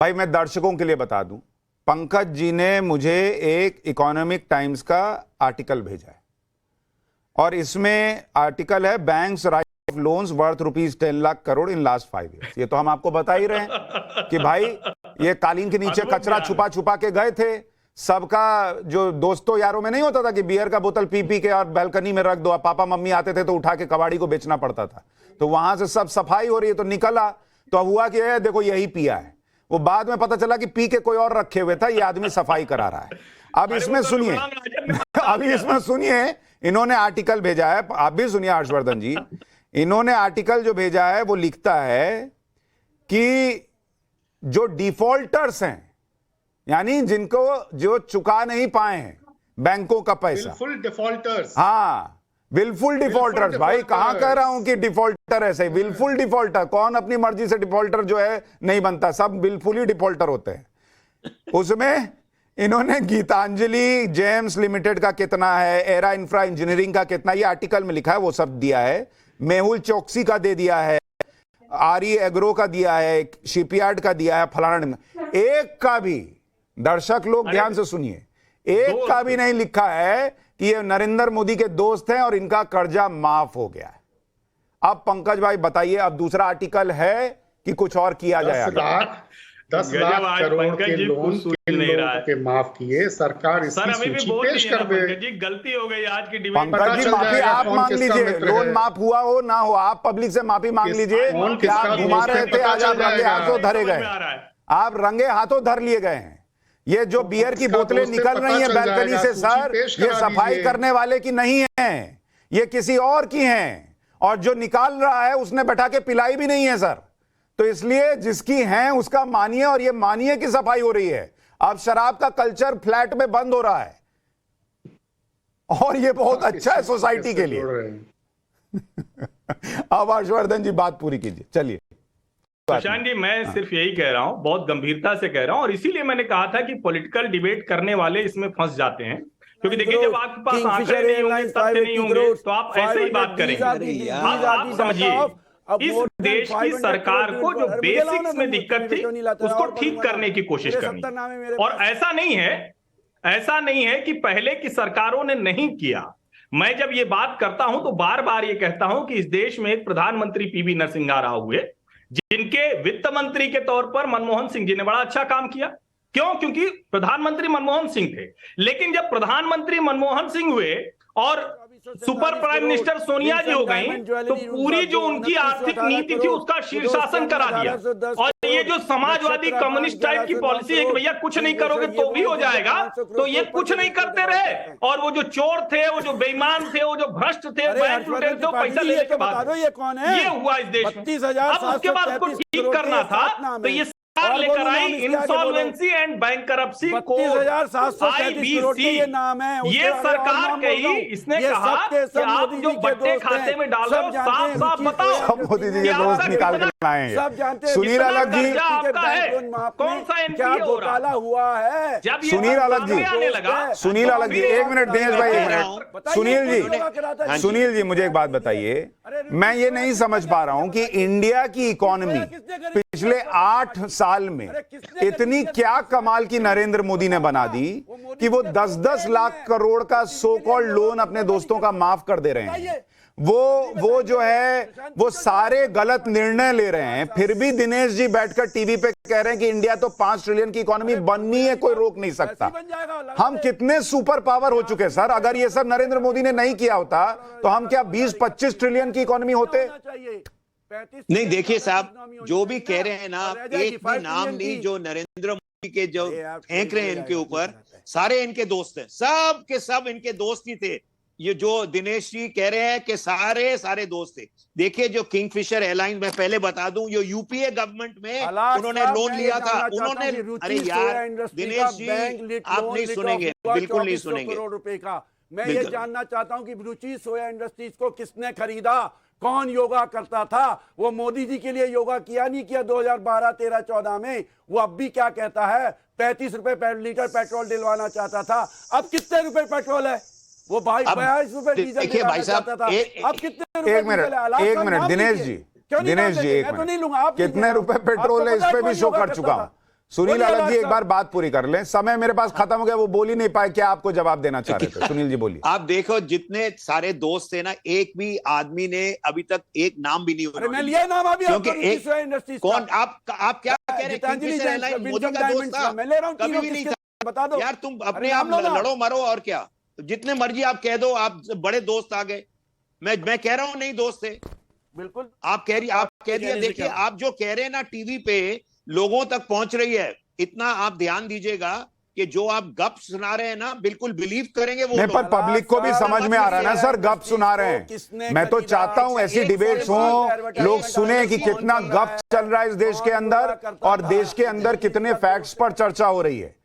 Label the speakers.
Speaker 1: भाई मैं दर्शकों के लिए बता दूं, पंकज जी ने मुझे एक इकोनॉमिक टाइम्स का आर्टिकल भेजा है और इसमें आर्टिकल है banks right of loans worth ₹10 lakh crore in last 5 years. ये तो हम आपको बता ही रहे हैं कि भाई ये कालीन के नीचे कचरा छुपा छुपा के गए थे। सबका जो दोस्तों यारों में नहीं होता था कि बियर का बोतल पी पी के और बैल्कनी में रख दो, पापा मम्मी आते थे तो उठा के कबाड़ी को बेचना पड़ता था, तो वहां से सब सफाई हो रही है तो निकला तो हुआ कि देखो यही पिया है। वो बाद में पता चला कि पी के कोई और रखे हुए था, ये आदमी सफाई करा रहा है। अब इसमें सुनिए, अभी इसमें सुनिए, इन्होंने आर्टिकल भेजा है, आप भी सुनिए हर्षवर्धन जी। इन्होंने आर्टिकल जो भेजा है वो लिखता है कि जो डिफॉल्टर्स हैं, यानी जिनको जो चुका नहीं पाए हैं बैंकों का पैसा,
Speaker 2: विलफुल डिफॉल्टर्स।
Speaker 1: हाँ विलफुल डिफॉल्टर्स। भाई कहां कह रहा हूं कि डिफॉल्टर ऐसे, विलफुल डिफॉल्टर कौन अपनी मर्जी से डिफॉल्टर जो है नहीं बनता, सब विलफुल ही डिफॉल्टर होते हैं। उसमें इन्होंने गीतांजलि जेम्स लिमिटेड का कितना है, एरा इंफ्रा इंजीनियरिंग का कितना, ये आर्टिकल में लिखा है, वो सब दिया है। मेहुल चौकसी का दे दिया है, आरी एग्रो का दिया है, शिपयार्ड का दिया है, फलाना। एक का भी, दर्शक लोग ध्यान से सुनिए, एक का भी नहीं लिखा है कि ये नरेंद्र मोदी के दोस्त हैं और इनका कर्जा माफ हो गया है। अब पंकज भाई बताइए, अब दूसरा आर्टिकल है कि कुछ और किया जाएगा?
Speaker 2: 10 लाख करोड़ के लोन के माफ किए, सरकार इसकी सूची पेश कर दे।
Speaker 3: जी गलती हो गई आज की डिबेट।
Speaker 1: पंकज जी माफी आप मांग लीजिए, लोन माफ हुआ हो ना हो, आप पब्लिक से माफी मांग लीजिए। क्या आप घुमा रहे थे, आज आप रंगे हाथों धरे गए, आप रंगे हाथों धर लिए गए हैं। ये जो बियर की बोतलें निकल रही हैं बैल्कनी से सर, ये सफाई करने वाले की नहीं है, ये किसी और की हैं, और जो निकाल रहा है उसने बैठा के पिलाई भी नहीं है सर। तो इसलिए जिसकी हैं उसका मानिए, और ये मानिए कि सफाई हो रही है। अब शराब का कल्चर फ्लैट में बंद हो रहा है और ये बहुत अच्छा है सोसाइटी के लिए। अब हर्षवर्धन जी बात पूरी कीजिए, चलिए।
Speaker 3: प्रशांत जी मैं सिर्फ यही कह रहा हूं, बहुत गंभीरता से कह रहा हूं, और इसीलिए मैंने कहा था कि पॉलिटिकल डिबेट करने वाले इसमें फंस जाते हैं, क्योंकि देखिए जब आपके पास आंकड़े नहीं होंगे, तथ्य नहीं होंगे, तो आप ऐसे ही बात करेंगे। आप समझिए, इस देश की सरकार को जो बेसिक्स में दिक्कत थी उसको ठीक करने की कोशिश करनी, और ऐसा नहीं है कि पहले की सरकारों ने नहीं किया। मैं जब ये बात करता हूं तो बार बार ये कहता हूं कि इस देश में एक प्रधानमंत्री पीवी नरसिम्हा राव हुए, जिनके वित्त मंत्री के तौर पर मनमोहन सिंह जी ने बड़ा अच्छा काम किया। क्यों? क्योंकि प्रधानमंत्री मनमोहन सिंह थे। लेकिन जब प्रधानमंत्री मनमोहन सिंह हुए और सुपर प्राइम मिनिस्टर सोनिया जी हो गई, तो पूरी जो उनकी आर्थिक नीति थी उसका शीर्षासन करा दिया। और ये जो समाजवादी कम्युनिस्ट टाइप की पॉलिसी है कि भैया कुछ नहीं करोगे तो भी हो जाएगा, तो ये कुछ नहीं करते रहे। और वो जो चोर थे, वो जो बेईमान थे, वो जो भ्रष्ट थे, बैंक लुटेरे थे, पैसा लेने के बाद ये हुआ इस देश में। अब उसके बाद उसको ठीक करना था, तो ये लेकर आई insolvency and bankruptcy code, IBC। ये सरकार कही, इसने कहा कि आप जो बट्टे खाते में डालो साफ साफ बताओ।
Speaker 1: मोदी जी ये रोज निकाल कर लाए हैं। सुनील अलग जी,
Speaker 3: कौन सा एनपीए हो रहा
Speaker 4: हुआ है?
Speaker 1: सुनील अलग जी, सुनील अलग जी, एक मिनट दिनेश भाई, एक मिनट। सुनील जी मुझे एक बात बताइए, मैं ये नहीं समझ पा रहा हूं कि इंडिया की इकोनॉमी पिछले 8 साल में इतनी क्या कमाल की नरेंद्र मोदी ने बना दी कि वो 10-10 लाख करोड़ का सो कॉल्ड लोन अपने दोस्तों का माफ कर दे रहे हैं। वो जो है वो सारे गलत निर्णय ले रहे हैं, फिर भी दिनेश जी बैठकर टीवी पे कह रहे हैं कि इंडिया तो 5 ट्रिलियन की इकोनॉमी बननी है, कोई रोक नहीं सकता। हम कितने सुपर पावर हो चुके सर, अगर ये सब नरेंद्र मोदी ने नहीं किया होता तो हम क्या 20-25 ट्रिलियन की इकोनॉमी होते?
Speaker 5: नहीं देखिए साहब, जो भी कह रहे हैं ना, एक भी नाम नहीं जो नरेंद्र मोदी के जो फेंक रहे हैं इनके ऊपर, सारे इनके दोस्त हैं, सब के सब इनके दोस्त ही थे। ये जो दिनेश जी कह रहे हैं कि सारे दोस्त थे, देखिए जो किंगफिशर एयरलाइंस, मैं पहले बता दूं, जो यूपीए गवर्नमेंट में उन्होंने लोन लिया था, उन्होंने, अरे यार दिनेश जी आप नहीं सुनेंगे, बिल्कुल नहीं सुनेंगे।
Speaker 4: करोड़ रुपए का मैं ये जानना चाहता हूं कि रुचि सोया इंडस्ट्रीज को किसने खरीदा? कौन योगा करता था? वो मोदी जी के लिए योगा किया नहीं किया 2012, 13, 14 में? वो अब भी क्या कहता है? 35 रुपए पर लीटर पेट्रोल दिलवाना चाहता था। अब कितने रुपए पेट्रोल है? वो भाई 22 रुपए डीजल
Speaker 5: देखिए भाई साहब,
Speaker 4: अब कितने रुपए?
Speaker 1: एक मिनट दिनेश जी, एक मिनट, कितने रुपए पेट्रोल है इस पे भी शो कर चुका हूं। सुनील अलग जी एक बार बात पूरी कर लें, समय मेरे पास खत्म हो गया, वो बोल ही नहीं पाए, क्या आपको जवाब देना चाह रहे थे? सुनील जी बोलिए।
Speaker 5: आप देखो जितने सारे दोस्त थे ना, एक भी आदमी ने अभी तक एक नाम भी नहीं
Speaker 4: उन्होंने, मैं लिया नाम अभी,
Speaker 5: क्योंकि एक
Speaker 4: इंडस्ट्रीज
Speaker 5: कौन आप क्या कह रहे हैं? मोदी का दोस्त था,
Speaker 4: मैं ले रहा हूं,
Speaker 5: कभी भी नहीं था।
Speaker 4: बता दो
Speaker 5: यार तुम अपने आप लड़ो मरो, और क्या जितने मर्जी आप कह दो, आप बड़े दोस्त आ गए। मैं कह रहा हूं नहीं दोस्त थे,
Speaker 4: बिल्कुल
Speaker 5: आप कह दिया। देखिए आप जो कह रहे हैं ना टीवी पे लोगों तक पहुंच रही है, इतना आप ध्यान दीजिएगा कि जो आप गप सुना रहे हैं ना, बिल्कुल बिलीव करेंगे वो।
Speaker 1: नहीं, पर पब्लिक को भी समझ में आ रहा है ना सर, गप सुना रहे हैं। मैं तो चाहता हूं ऐसी डिबेट्स हो, लोग सुने कि कितना गप चल रहा है इस देश के अंदर, और देश के अंदर कितने फैक्ट्स पर चर्चा हो रही है।